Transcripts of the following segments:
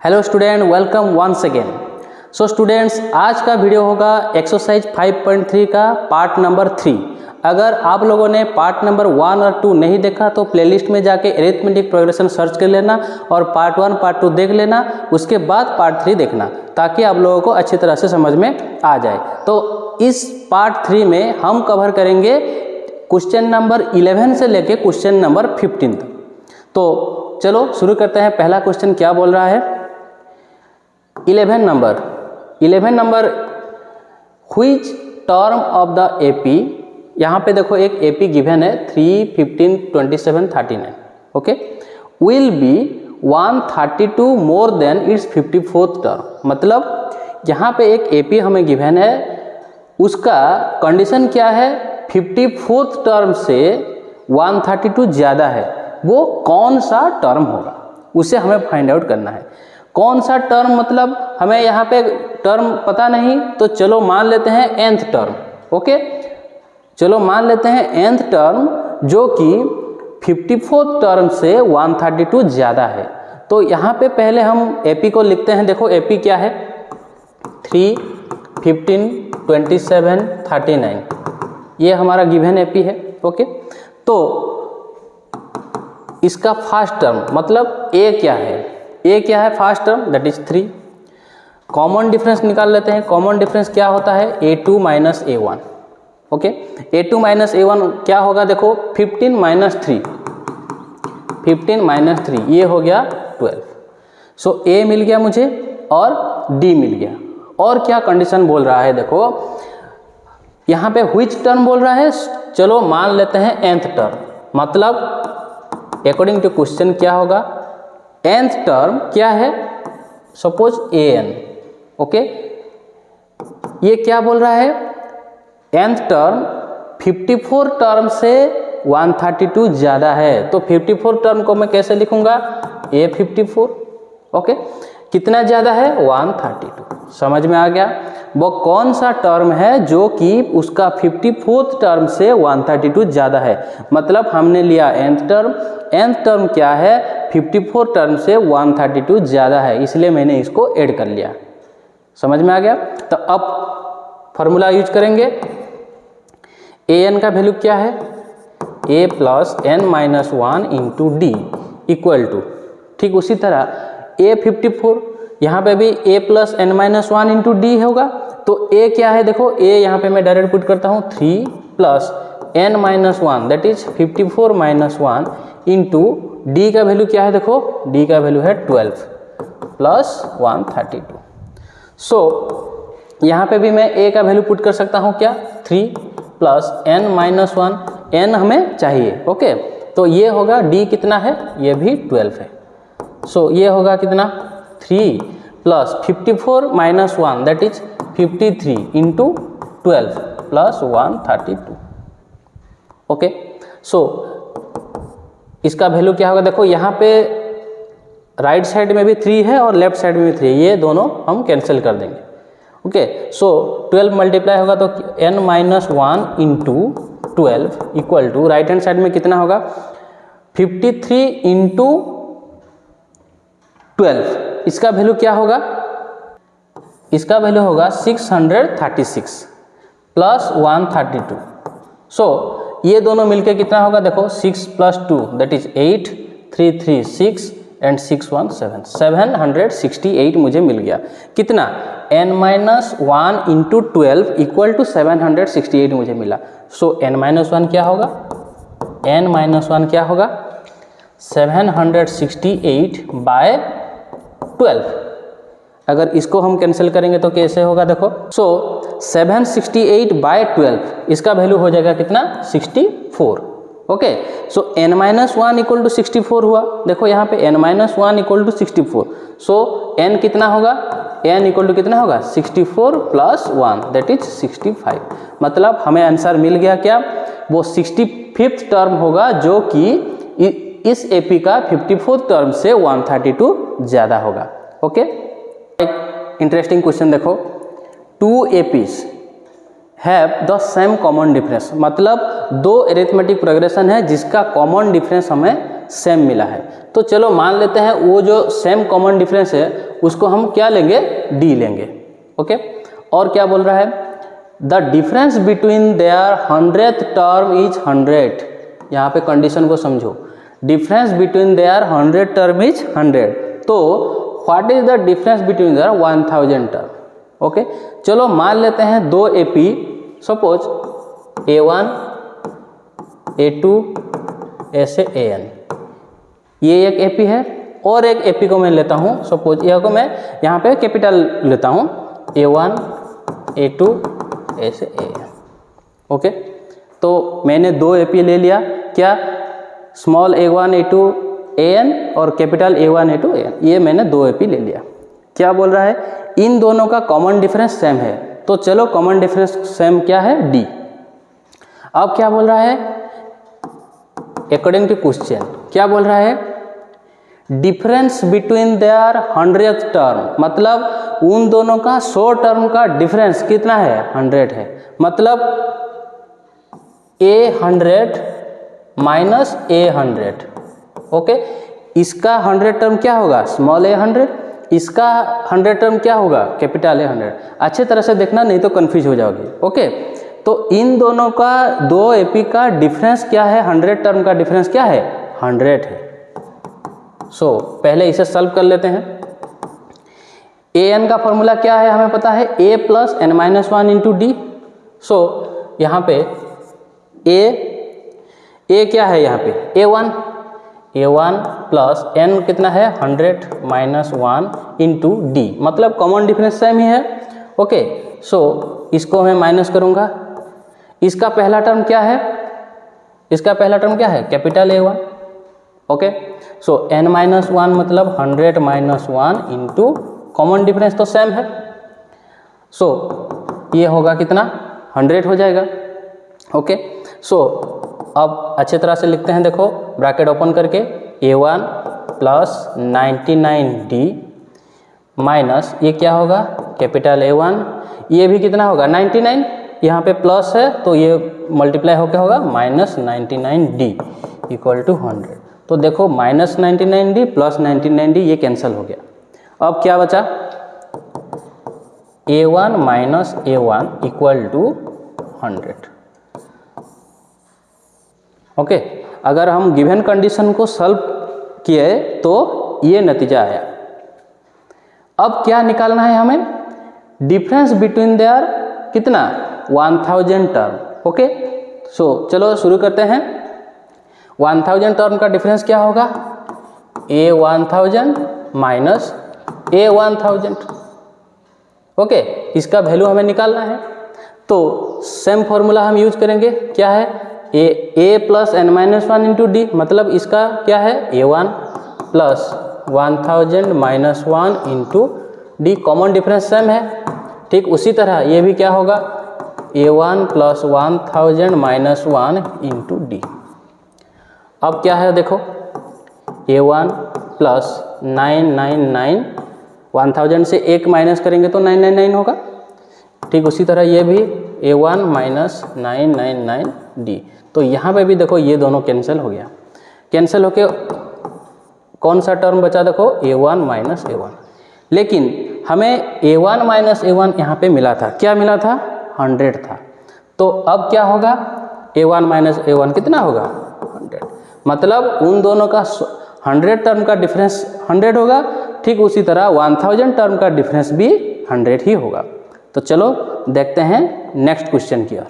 Hello student, welcome once again. So students, आज का video होगा एक्सरसाइज 5.3 का पार्ट नंबर 3। अगर आप लोगों ने पार्ट नंबर 1 और 2 नहीं देखा तो प्लेलिस्ट में जाके अरिथमेटिक प्रोग्रेशन सर्च कर लेना और पार्ट 1 पार्ट 2 देख लेना, उसके बाद पार्ट 3 देखना ताकि आप लोगों को अच्छी तरह से समझ में आ जाए। तो इस पार्ट 3 में हम कवर करेंगे क्वेश्चन नंबर 11 से लेके क्वेश्चन नंबर 15 तक। तो चलो शुरू करते हैं। पहला क्वेश्चन क्या बोल रहा है? 11 number which term of the AP, यहाँ पे देखो एक एपी गिवन है 3, 15, 27, 39, okay, will be 132 more than it's 54th term. मतलब यहाँ पे एक एपी हमें गिवन है, उसका कंडीशन क्या है? 54th टर्म से 132 ज़्यादा है, वो कौन सा टर्म होगा उसे हमें फाइंड आउट करना है। कौन सा टर्म मतलब हमें यहाँ पे टर्म पता नहीं, तो चलो मान लेते हैं nth टर्म। ओके, चलो मान लेते हैं nth टर्म जो कि 54th टर्म से 132 ज़्यादा है। तो यहाँ पे पहले हम एपी को लिखते हैं। देखो एपी क्या है? 3, 15, 27, 39, ये हमारा गिवन एपी है। ओके, तो इसका फर्स्ट टर्म मतलब ए क्या है? ए क्या है first term? That is 3। Common difference निकाल लेते हैं। कॉमन डिफरेंस क्या होता है? A2 minus A1। Okay, A2 minus A1 क्या होगा? देखो 15 माइनस 3, 15 माइनस 3 ये हो गया 12। सो A मिल गया मुझे और D मिल गया। और क्या कंडीशन बोल रहा है? देखो यहाँ पे व्हिच टर्म बोल रहा है। चलो मान लेते हैं nth टर्म। मतलब अकॉर्डिंग टू क्वेश्चन क्या होगा? nth टर्म क्या है? Suppose an। ओके, ये क्या बोल रहा है? nth टर्म 54 टर्म से 132 ज़्यादा है। तो 54 टर्म को मैं कैसे लिखूंगा? A54। ओके, कितना ज़्यादा है? 132। समझ में आ गया? वो कौन सा टर्म है जो कि उसका 54th टर्म से 132 ज़्यादा है। मतलब हमने लिया nth टर्म, nth टर्म क्या है? 54 टर्म से 132 ज़्यादा है, इसलिए मैंने इसको ऐड कर लिया। समझ में आ गया? तो अब फॉर्मूला यूज करेंगे। an का वैल्यू क्या है? a plus n minus 1 into d equal to, ठीक उसी तरह A54, यहाँ पे भी a plus n minus 1 into d होगा। तो a क्या है? देखो a यहाँ पे मैं डायरेक्ट पुट करता हूँ 3 plus n minus 1 that is 54 minus 1 into D का वैल्यू क्या है? देखो d का वैल्यू है 12 प्लस 132। सो यहाँ पे भी मैं a का वैल्यू पुट कर सकता हूँ क्या? 3 प्लस n माइनस 1, n हमें चाहिए। ओके, तो ये होगा d कितना है? ये भी 12 है। सो ये होगा कितना? 3 plus 54 minus 1 that is 53 into 12 plus 132। Okay, so इसका वैल्यू क्या होगा? देखो यहाँ पे राइट साइड में भी 3 है और लेफ्ट साइड में भी 3 है, ये दोनों हम कैंसिल कर देंगे। ओके, सो 12 मल्टीप्लाई होगा तो n minus 1 into 12 equal to right hand side में कितना होगा? 53 इंटू 12, इसका वैल्यू क्या होगा? इसका वैल्यू होगा 636 प्लस 132। सो ये दोनों मिलके कितना होगा? देखो 6 प्लस 2 दैट इज 8, 3 3 6 एंड 6 1 7, 768 मुझे मिल गया। कितना? n minus 1 into 12 equal to 768 मुझे मिला। सो n माइनस 1 क्या होगा? n माइनस 1 क्या होगा? 768 बाय 12। अगर इसको हम कैंसिल करेंगे तो कैसे होगा? देखो सो 768 बाय 12, इसका वैल्यू हो जाएगा कितना? 64। Okay, so n minus 1 equal to 64 हुआ। देखो यहाँ पे n minus 1 equal to 64। So n कितना होगा? n इक्वल टू कितना होगा? 64 प्लस 1 दैट इज 65। मतलब हमें आंसर मिल गया क्या? वो 65th टर्म होगा जो कि इस एपी का 54th टर्म से 132 ज़्यादा होगा। ओके, एक इंटरेस्टिंग क्वेश्चन देखो, 2 APs have the same common difference. मतलब 2 अरिथमेटिक प्रोग्रेशन है जिसका कॉमन डिफरेंस हमें सेम मिला है। तो चलो मान लेते हैं वो जो सेम कॉमन डिफरेंस है उसको हम क्या लेंगे, डी लेंगे। ओके, और क्या बोल रहा है, the difference between their 100th term is 100। यहाँ पे कंडीशन को समझो, difference between their 100 term is 100, तो what is the difference between their 1000 term. Okay, चलो मान लेते हैं दो एपी, सपोज A1 A2 ऐसे AN, ये एक एपी है, और एक एपी को मैं लेता हूँ, सपोज यह को मैं यहाँ पे कैपिटल लेता हूँ, A1 A2 ऐसे AN। ओके, तो मैंने दो एपी ले लिया, क्या, स्मॉल A1 A2 AN और कैपिटल A1 A2 AN, ये मैंने दो एपी ले लिया। क्या बोल रहा है, इन दोनों का कॉमन डिफरेंस सेम है, तो चलो कॉमन डिफरेंस सेम क्या है, D। अब क्या बोल रहा है, अकॉर्डिंग टू क्वेश्चन क्या बोल रहा है, difference between their 100th term, मतलब उन दोनों का 100 टर्म का डिफरेंस कितना है, 100 है, मतलब A100 माइनस A100। ओके, इसका 100 टर्म क्या होगा, स्मॉल A100, इसका 100 टर्म क्या होगा, कैपिटल A100। अच्छे तरह से देखना, नहीं तो कंफ्यूज हो जाओगे। ओके, तो इन दोनों का दो एपी का डिफरेंस क्या है, 100 टर्म का डिफरेंस क्या है, 100 है। सो पहले इसे सॉल्व कर लेते हैं। an का फॉर्मूला क्या है, हमें पता है, a plus n minus 1 into D. So यहाँ पे a क्या है, यहाँ पे a1 प्लस n कितना है, 100 माइनस 1 इंटू डी, मतलब कॉमन डिफरेंस सेम ही है। ओके, सो इसको मैं माइनस करूँगा, इसका पहला टर्म क्या है, इसका पहला टर्म क्या है, capital A1। Okay, so n minus 1 मतलब 100 माइनस 1 इंटू कॉमन डिफरेंस तो सेम है, सो ये होगा कितना, 100 हो जाएगा। ओके, सो अब अच्छे तरह से लिखते हैं, देखो ब्रैकेट ओपन करके, A1 प्लस 99D माइनस ये क्या होगा, कैपिटल A1, ये भी कितना होगा, 99, यहाँ पे प्लस है तो ये मल्टीप्लाई होकर होगा माइनस 99D इक्वल टू 100। तो देखो माइनस 99D प्लस 99D ये कैंसिल हो गया। अब क्या बचा, A1 minus A1 equal to 100। Okay, अगर हम गिवन कंडीशन को सॉल्व किए तो ये नतीजा आया। अब क्या निकालना है हमें, डिफरेंस बिटवीन देयर कितना, 1000 टर्म। ओके, सो चलो शुरू करते हैं। 1000 टर्म का डिफरेंस क्या होगा, A1000 माइनस A1000। ओके, इसका वैल्यू हमें निकालना है, तो सेम फॉर्मूला हम यूज करेंगे, क्या है, a plus n minus 1 into d, मतलब इसका क्या है, A1 plus 1000 minus 1 into D, common difference same है। ठीक उसी तरह ये भी क्या होगा, A1 plus 1000 minus 1 into D. अब क्या है देखो, A1 प्लस 999, 1000 से एक माइनस करेंगे तो 999 होगा। ठीक उसी तरह ये भी A1 माइनस 999D। तो यहाँ पे भी देखो ये दोनों कैंसिल हो गया, कैंसिल होके कौन सा टर्म बचा, देखो A1 माइनस A1। लेकिन हमें A1 माइनस A1 यहाँ पे मिला था, क्या मिला था, 100 था। तो अब क्या होगा, A1 माइनस A1 कितना होगा, 100, मतलब उन दोनों का 100 टर्म का डिफरेंस 100 होगा। ठीक उसी तरह 1000 टर्म का डिफरेंस भी 100 ही होगा। तो चलो देखते हैं नेक्स्ट क्वेश्चन की ओर।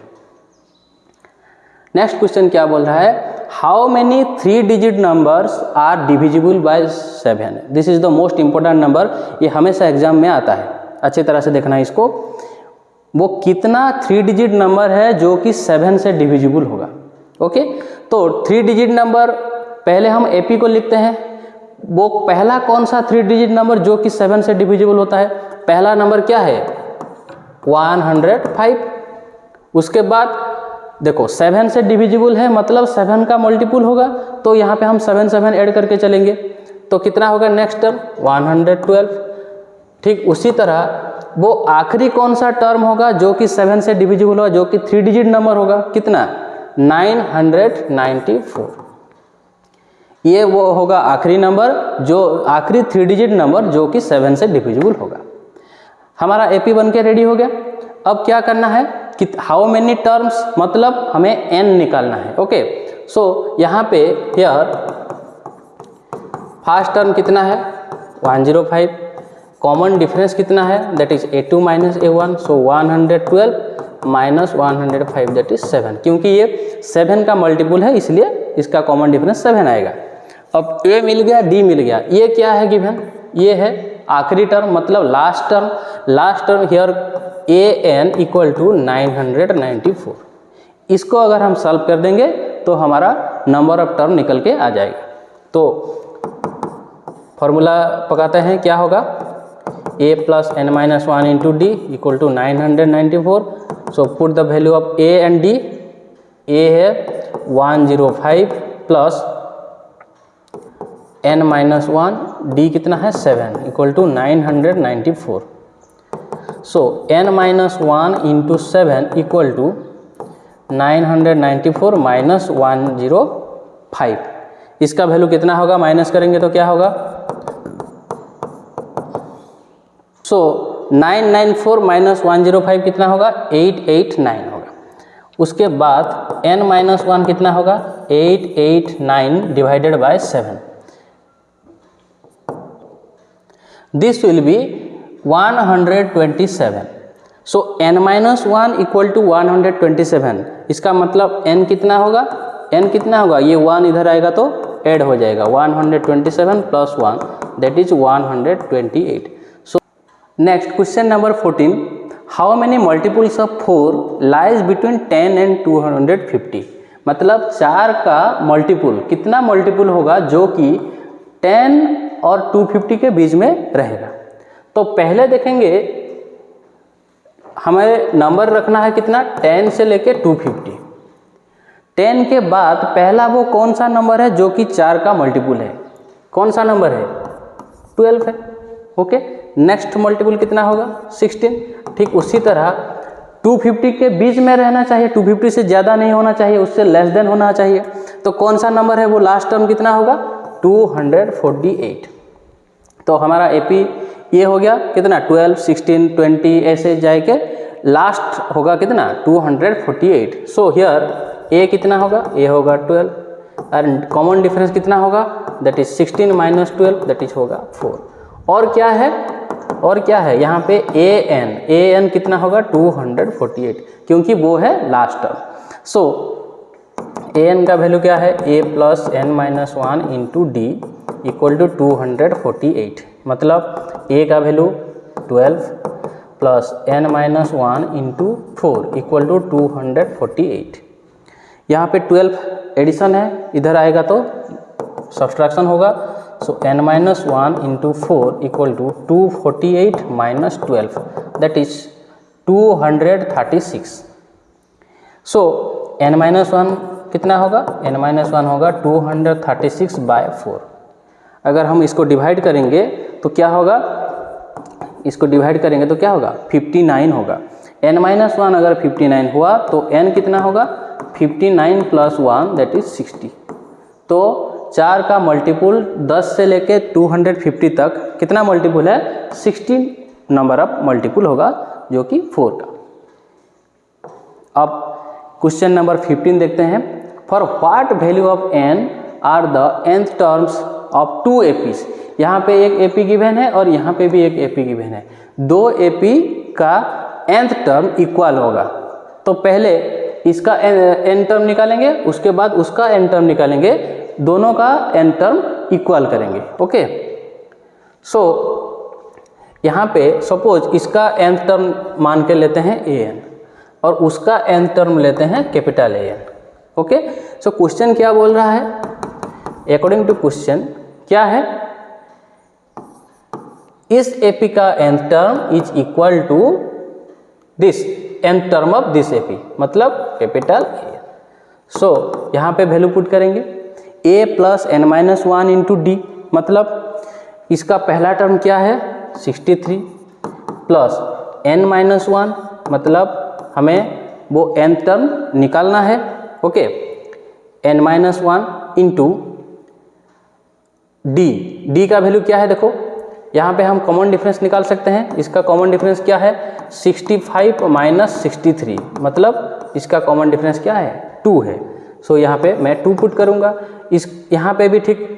नेक्स्ट क्वेश्चन क्या बोल रहा है, how many 3 digit numbers are divisible by 7। This is the most important number, ये हमेशा एग्जाम में आता है, अच्छे तरह से देखना इसको। वो कितना 3 डिजिट नंबर है जो कि 7 से डिविजिबल होगा। ओके, तो 3 डिजिट नंबर पहले हम एपी को लिखते हैं। वो पहला कौन सा 3 डिजिट नंबर जो कि 7 से डिविजिबल होता है, पहला नंबर क्या है, 105। उसके बाद देखो 7 से डिविजिबल है, मतलब 7 का मल्टीपल होगा, तो यहाँ पे हम 7 7 ऐड करके चलेंगे, तो कितना होगा नेक्स्ट टर्म, 112। ठीक उसी तरह वो आखिरी कौन सा टर्म होगा जो कि 7 से डिविजिबल होगा, जो कि 3 डिजिट नंबर होगा, कितना, 994। ये वो होगा आखिरी नंबर, जो आखिरी 3 डिजिट नंबर जो कि 7 से डिविजिबल होगा। हमारा एपी बन के रेडी हो गया। अब क्या करना है कि हाउ मेनी टर्म्स, मतलब हमें n निकालना है। ओके, सो यहाँ पे हियर फर्स्ट टर्म कितना है 105, कॉमन डिफरेंस कितना है that is a2 minus a1, so 112 minus 105 that is 7, क्योंकि ये 7 का मल्टीपुल है इसलिए इसका कॉमन डिफरेंस 7 आएगा। अब a मिल गया, d मिल गया, ये क्या है गिवन, ये है आखिरी टर्म मतलब last term. Last term here an equal to 994। इसको अगर हम सॉल्व कर देंगे तो हमारा नंबर ऑफ टर्म निकल के आ जाएगा। तो फॉर्मूला पकाते हैं, क्या होगा a plus n minus 1 into d equal to 994। So put the value of a and d, a है 105 प्लस n माइनस 1, d कितना है 7 equal to 994। So n minus 1 into 7 equal to 994 minus 105। इसका value कितना होगा, minus करेंगे तो क्या होगा, सो 994 माइनस 105 कितना होगा 889 होगा। उसके बाद n माइनस 1 कितना होगा 889 divided by 7, this will be 127। So n minus 1 equal to 127, इसका मतलब n कितना होगा, n कितना होगा, ये 1 इधर आएगा तो ऐड हो जाएगा 127 plus 1 that is 128। So next question number 14, how many multiples of 4 lies between 10 and 250। मतलब 4 का मल्टीपल, कितना मल्टीपल होगा जो कि 10 और 250 के बीच में रहेगा। तो पहले देखेंगे हमें नंबर रखना है कितना 10 से लेके 250। 10 के बाद पहला वो कौन सा नंबर है जो कि 4 का मल्टीपल है, कौन सा नंबर है 12 है। ओके, नेक्स्ट मल्टीपल कितना होगा 16। ठीक उसी तरह 250 के बीच में रहना चाहिए, 250 से ज़्यादा नहीं होना चाहिए, उससे लेस देन होना चाहिए। तो कौन सा नंबर है वो लास्ट टर्म कितना होगा 248। तो हमारा एपी ये हो गया कितना 12, 16, 20 ऐसे जाके लास्ट होगा कितना 248। सो हियर ए कितना होगा, ए होगा 12 एंड कॉमन डिफरेंस कितना होगा that is 16 minus 12 that is होगा 4। और क्या है, और क्या है यहाँ पे ए एन कितना होगा 248 क्योंकि वो है last term. So a n का वैल्यू क्या है a plus n minus 1 into d equal to 248। मतलब a का value 12 plus n minus 1 into 4 equal to 248। यहाँ पे 12 एडिशन है, इधर आएगा तो सब्सट्रैक्शन होगा। So n minus 1 into 4 equal to 248 minus 12 that is 236। So n minus 1 कितना होगा, n माइनस 1 होगा 236 बाय 4। अगर हम इसको डिवाइड करेंगे तो क्या होगा, इसको डिवाइड करेंगे तो क्या होगा 59 होगा। n माइनस 1 अगर 59 हुआ तो n कितना होगा 59 प्लस 1 दैट इज 60। तो 4 का मल्टीपुल 10 से लेके 250 तक कितना मल्टीपुल है 60 नंबर ऑफ मल्टीपुल होगा जो कि 4 का। अब क्वेश्चन नंबर 15 देखते हैं, for what value of n are the nth terms of 2 APs. यहाँ पे एक एपी गिवन है और यहाँ पे भी एक एपी गिवन है, दो एपी का nth टर्म इक्वल होगा। तो पहले इसका n टर्म निकालेंगे, उसके बाद उसका n टर्म निकालेंगे, दोनों का n टर्म इक्वल करेंगे। ओके, सो यहाँ पे सपोज इसका nth टर्म मान के लेते हैं an और उसका n टर्म लेते हैं capital AN। Okay, so question क्या बोल रहा है, अकॉर्डिंग टू क्वेश्चन क्या है, इस एपी का nth term is equal to this nth term of this AP, मतलब कैपिटल A। सो यहाँ पे वैल्यू पुट करेंगे a plus n minus 1 into d, मतलब इसका पहला टर्म क्या है 63 प्लस n माइनस 1, मतलब हमें वो nth टर्म निकालना है। Okay, n minus 1 into D का वैल्यू क्या है, देखो यहाँ पे हम कॉमन डिफरेंस निकाल सकते हैं। इसका कॉमन डिफरेंस क्या है, 65 माइनस 63, मतलब इसका कॉमन डिफरेंस क्या है, 2 है। सो यहाँ पे मैं 2 पुट करूँगा। इस यहाँ पे भी ठीक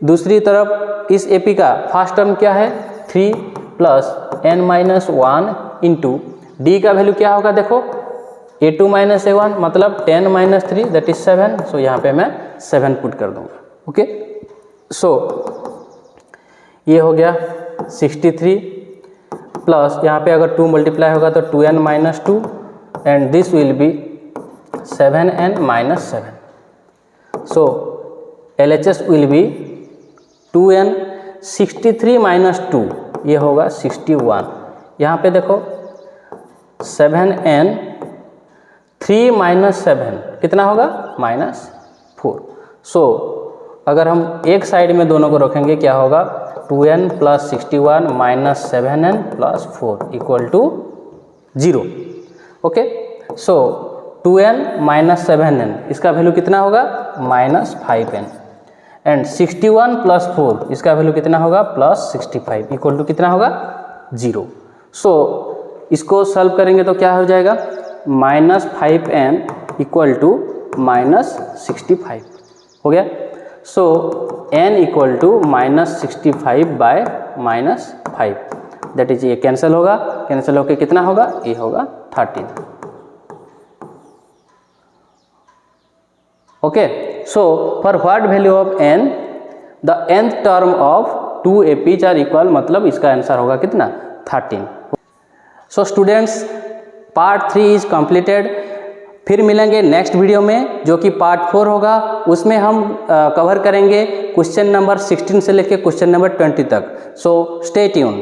दूसरी तरफ इस एपी का फर्स्ट टर्म क्या है, 3 plus n minus 1 into D का वैल्यू क्या होगा, देखो a2 माइनस a1 मतलब 10 माइनस 3 दैट इज 7। सो यहाँ पे मैं 7 पुट कर दूँगा। ओके, सो ये हो गया 63 प्लस यहाँ पे अगर 2 मल्टीप्लाई होगा तो 2n minus 2 and this will B 7n minus 7। So LHS will be 2n 63 minus 2, ये होगा 61। यहाँ पे देखो 7n 3 माइनस 7 कितना होगा, -4। सो अगर हम एक साइड में दोनों को रखेंगे क्या होगा, 2n plus 61 minus 7n plus 4 equal to 0। Okay, so 2n minus 7n इसका वैल्यू कितना होगा, -5n एंड 61 प्लस 4 इसका वैल्यू कितना होगा, +65 इक्वल टू कितना होगा, 0। सो इसको सॉल्व करेंगे तो क्या हो जाएगा, -5n इक्वल टू -65 हो गया। So n equal to -65 by -5 that is, ये कैंसिल होगा, कैंसिल होके कितना होगा, ये होगा 13। Okay, so for what value of n the nth term of 2 APs are equal, मतलब इसका आंसर होगा कितना, 13। So students, part 3 is completed. फिर मिलेंगे नेक्स्ट वीडियो में जो कि पार्ट 4 होगा। उसमें हम कवर करेंगे क्वेश्चन नंबर 16 से लेकर क्वेश्चन नंबर 20 तक। So stay tune.